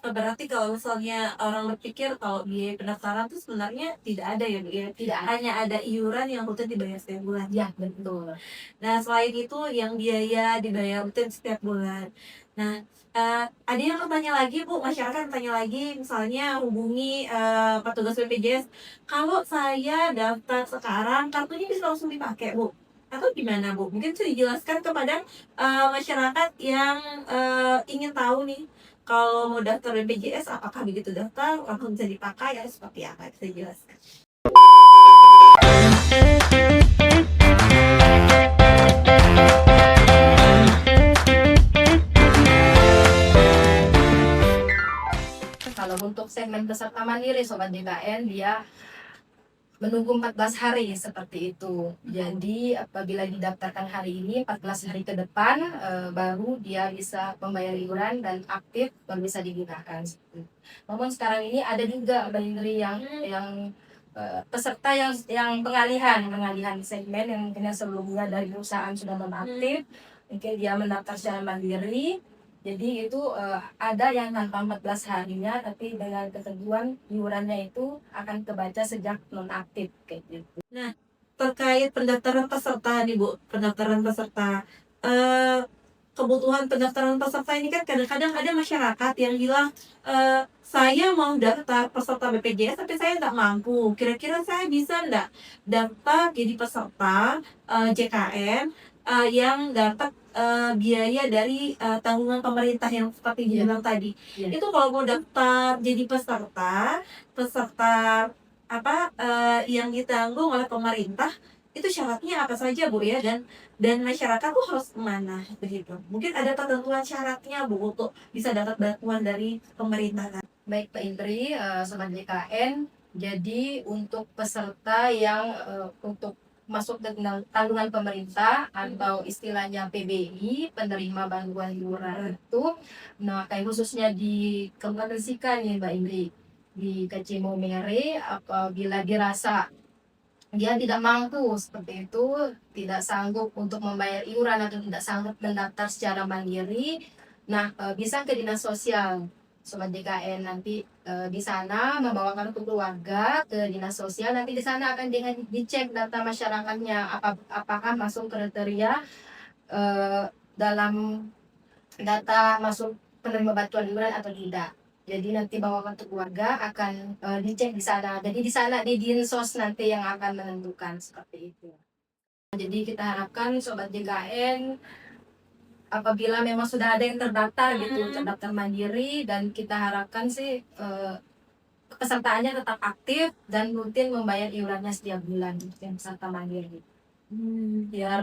Berarti kalau misalnya orang berpikir kalau biaya pendaftaran tuh sebenarnya tidak ada ya, Bu, ya? Tidak ada. Hanya ada iuran yang rutin dibayar setiap bulan. Ya, betul. Nah, selain itu yang biaya dibayar rutin setiap bulan. Nah, ada yang bertanya lagi, Bu, masyarakat bertanya lagi, misalnya hubungi, petugas BPJS, "Kalau saya daftar sekarang, kartunya bisa langsung dipakai, Bu? Atau gimana, Bu?" Mungkin bisa dijelaskan kepada, masyarakat yang, ingin tahu nih, kalau mau daftar BPJS apakah begitu daftar langsung bisa dipakai atau seperti apa? Bisa dijelaskan? Kalau untuk segmen peserta mandiri Sobat JKN, dia menunggu 14 hari seperti itu. Jadi apabila didaftarkan hari ini, 14 hari ke depan baru dia bisa membayar iuran dan aktif baru bisa digunakan. Namun sekarang ini ada juga bandiri yang peserta yang pengalihan segmen yang mungkin sebelumnya dari perusahaan sudah nonaktif, mungkin dia mendaftar secara mandiri. Jadi itu ada yang tanpa 14 harinya, tapi dengan ketentuan iurannya itu akan kebaca sejak nonaktif kayak gitu. Nah, terkait pendaftaran peserta nih, Bu, pendaftaran peserta. Eh, Kebutuhan pendaftaran peserta ini kan kadang-kadang ada masyarakat yang bilang, "Saya mau daftar peserta BPJS tapi saya nggak mampu. Kira-kira saya bisa nggak daftar jadi peserta, JKN, yang dapat, biaya dari, tanggungan pemerintah yang seperti Iya. dibilang tadi?" Iya. Itu kalau mau daftar jadi peserta peserta apa, yang ditanggung oleh pemerintah, itu syaratnya apa saja, Bu, ya? Dan masyarakat tuh harus kemana begitu? Mungkin ada ketentuan syaratnya, Bu, untuk bisa dapat bantuan dari pemerintah kan? Baik Pak Indri, Sobat JKN, jadi untuk peserta yang untuk masuk dengan tanggungan pemerintah atau istilahnya PBI, penerima bantuan iuran itu, nah kayak khususnya di Kabupaten Sika nih Mbak Indri, di Kecimo Mere, apabila dirasa dia tidak mampu seperti itu, tidak sanggup untuk membayar iuran atau tidak sanggup mendaftar secara mandiri, nah bisa ke dinas sosial. Sobat DKN nanti di sana membawakan keluarga ke dinas sosial, nanti di sana akan dicek data masyarakatnya apakah masuk kriteria dalam data masuk penerima bantuan iuran atau tidak. Jadi nanti bawakan keluarga akan dicek di sana. Jadi di sana di Dinsos nanti yang akan menentukan seperti itu. Jadi kita harapkan Sobat JKN apabila memang sudah ada yang terdaftar gitu, terdaftar mandiri, dan kita harapkan sih pesertaannya tetap aktif dan rutin membayar iurannya setiap bulan yang peserta mandiri. Biar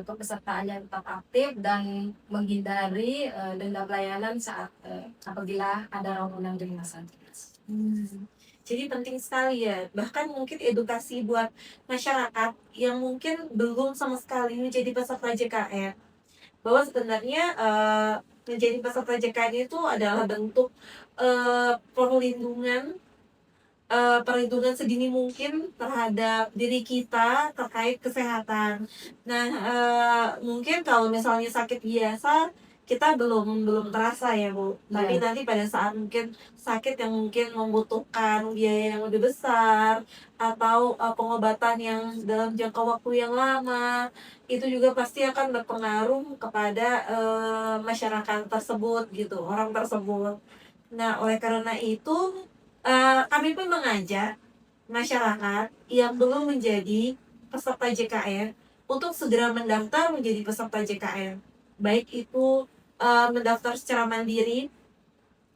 kepesertaannya tetap aktif dan menghindari denda pelayanan saat apabila ada rombongan dari masa tugas. Jadi penting sekali ya, bahkan mungkin edukasi buat masyarakat yang mungkin belum sama sekali menjadi peserta JKN, bahwa sebenarnya, menjadi peserta JKN itu adalah bentuk, perlindungan sedini mungkin terhadap diri kita terkait kesehatan. Nah, mungkin kalau misalnya sakit biasa, kita belum terasa ya, Bu. Tapi Iya. nanti pada saat mungkin sakit yang mungkin membutuhkan biaya yang lebih besar, atau, pengobatan yang dalam jangka waktu yang lama, itu juga pasti akan berpengaruh kepada, masyarakat tersebut gitu, orang tersebut. Nah, oleh karena itu, kami pun mengajak masyarakat yang belum menjadi peserta JKN untuk segera mendaftar menjadi peserta JKN. Baik itu, mendaftar secara mandiri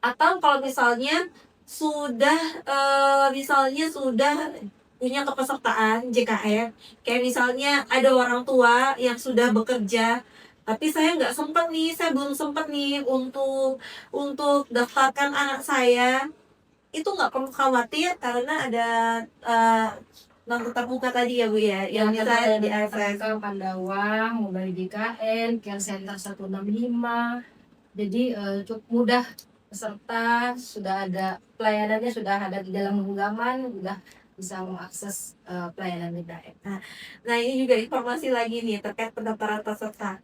atau kalau misalnya sudah punya kepesertaan JKN, kayak misalnya ada orang tua yang sudah bekerja, tapi saya nggak sempat nih, saya belum sempat nih untuk daftarkan anak saya, itu nggak perlu khawatir karena ada, eee, non tatap muka tadi ya, Bu, ya, yang bisa diakses. Ke Pandawa, Mobile JKN, Care Center 165. Jadi cukup mudah, peserta sudah ada pelayanannya, sudah ada di dalam genggaman, sudah bisa mengakses pelayanan BKN. Nah, ini juga informasi lagi nih terkait pendaftaran peserta.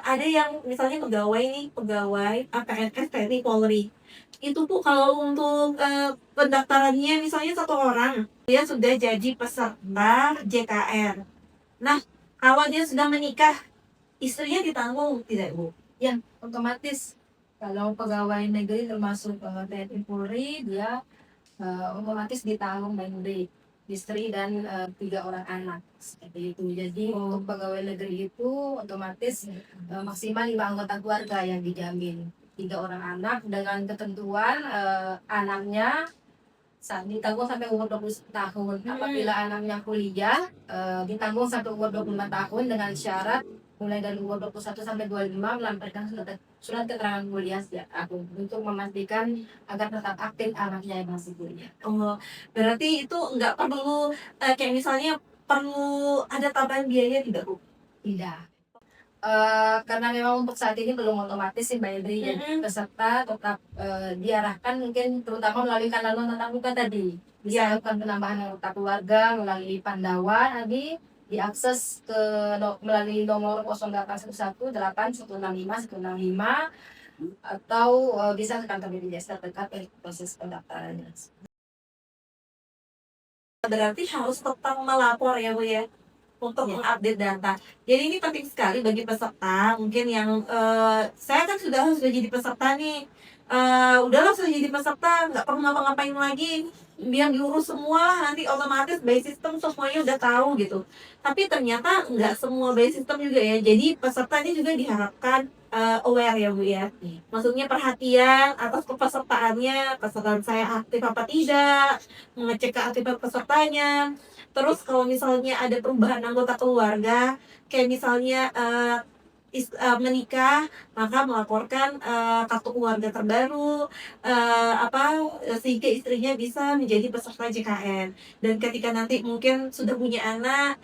Ada yang misalnya pegawai APNS TNI Polri. Itu tuh kalau untuk pendaftarannya misalnya 1 orang, dia sudah jadi peserta JKR. Nah, kalau dia sudah menikah, istrinya ditanggung tidak, Bu? Ya, otomatis kalau pegawai negeri termasuk TNI Polri, dia otomatis ditanggung dari istri dan 3 orang anak seperti itu. Jadi untuk pegawai negeri itu otomatis maksimal 5 anggota keluarga yang dijamin. 3 orang anak dengan ketentuan anaknya saat ditanggung sampai umur 20 tahun. Apabila anaknya kuliah, ditanggung sampai umur 25 tahun dengan syarat mulai dari umur 21 sampai 25 melampirkan surat keterangan kuliah sejak tahun untuk memastikan agar tetap aktif anaknya yang masih kuliah. Oh, berarti itu nggak perlu kayak misalnya perlu ada tambahan biaya tidak, Bu? Tidak. Karena memang untuk saat ini belum otomatis sih Mbak Indri, jadi peserta tetap diarahkan mungkin terutama melalui kanal non tatap muka tadi. Bisa Ya. lakukan penambahan anggota keluarga melalui Pandawa, nanti diakses melalui nomor 0811 8165 165 atau bisa ke kantor BPJS terdekat untuk proses pendaftarannya. Berarti harus tetap melapor ya, Bu, ya? Untuk mengupdate data. Jadi ini penting sekali bagi peserta mungkin yang saya kan sudah jadi peserta nih. Udahlah sudah jadi peserta, nggak perlu ngapa-ngapain lagi. Biar diurus semua, nanti otomatis by system semuanya udah tahu gitu. Tapi ternyata nggak semua by system juga ya. Jadi peserta ini juga diharapkan aware ya, Bu, ya. Maksudnya perhatian atas kepesertaannya, peserta saya aktif apa tidak, mengecek keaktifan pesertanya. Terus kalau misalnya ada perubahan anggota keluarga, kayak misalnya menikah, maka melaporkan kartu keluarga terbaru, sehingga istrinya bisa menjadi peserta JKN. Dan ketika nanti mungkin sudah punya anak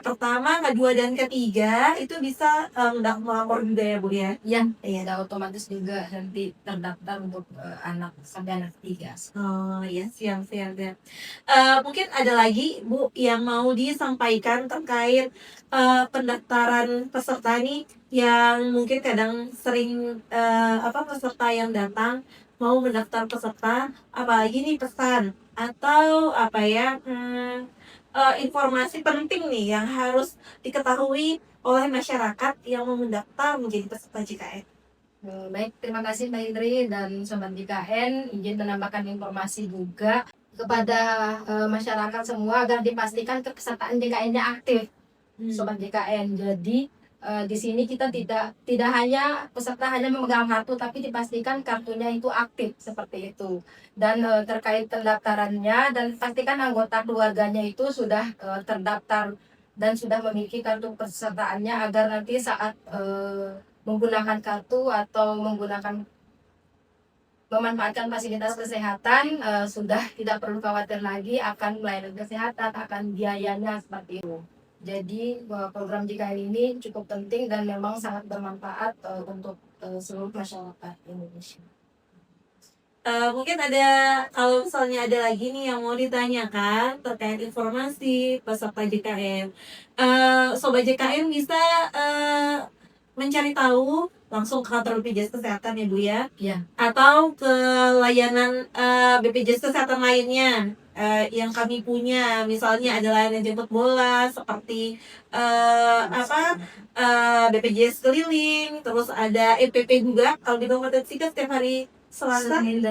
pertama, kedua dan ketiga itu bisa melapor juga ya, Bu, ya? Iya, dan otomatis juga nanti terdaftar untuk anak sampai anak 3. Oh ya, siap. Mungkin ada lagi, Bu, yang mau disampaikan terkait pendaftaran peserta nih, yang mungkin kadang sering peserta yang datang mau mendaftar peserta, apalagi nih pesan atau informasi penting nih yang harus diketahui oleh masyarakat yang mau mendaftar menjadi peserta JKN. Baik, terima kasih Mbak Indri dan Sobat JKN. Izin menambahkan informasi juga kepada masyarakat semua agar dipastikan kepesertaan JKN-nya aktif, Sobat JKN. Jadi di sini kita tidak hanya peserta hanya memegang kartu, tapi dipastikan kartunya itu aktif seperti itu. Dan terkait pendaftarannya dan pastikan anggota keluarganya itu sudah terdaftar dan sudah memiliki kartu pesertaannya agar nanti saat menggunakan kartu atau memanfaatkan fasilitas kesehatan sudah tidak perlu khawatir lagi akan pelayanan kesehatan, akan biayanya seperti itu. Jadi program JKN ini cukup penting dan memang sangat bermanfaat untuk seluruh masyarakat Indonesia. Mungkin kalau misalnya ada lagi nih yang mau ditanyakan terkait informasi peserta JKN, Sobat JKN bisa mencari tahu langsung ke kantor BPJS Kesehatan ya, Bu, ya? Iya. Atau ke layanan BPJS Kesehatan lainnya yang kami punya, misalnya ada layanan jemput bola seperti BPJS keliling, terus ada EPP juga kalau di Kabupaten Sika setiap hari Senin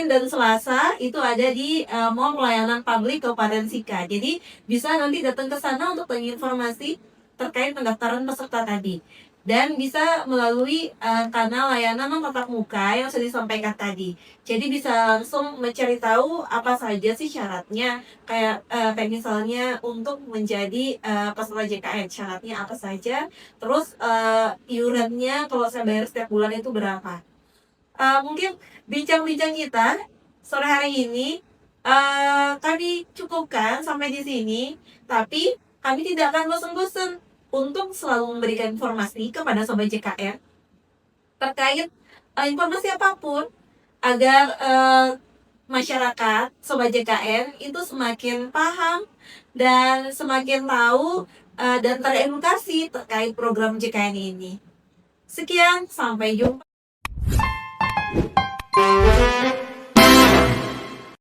dan Selasa itu ada di Mall Pelayanan Publik Kabupaten Sika. Jadi bisa nanti datang ke sana untuk tanya informasi terkait pendaftaran peserta tadi. Dan bisa melalui kanal layanan non tatap muka yang sudah disampaikan tadi. Jadi bisa langsung mencari tahu apa saja sih syaratnya, kayak misalnya untuk menjadi peserta JKN, syaratnya apa saja, terus iurannya kalau saya bayar setiap bulan itu berapa. Mungkin bincang-bincang kita sore hari ini kami cukupkan sampai di sini, tapi kami tidak akan bosan-bosan untuk selalu memberikan informasi kepada Sobat JKN terkait informasi apapun agar masyarakat Sobat JKN itu semakin paham dan semakin tahu dan teredukasi terkait program JKN ini. Sekian, sampai jumpa.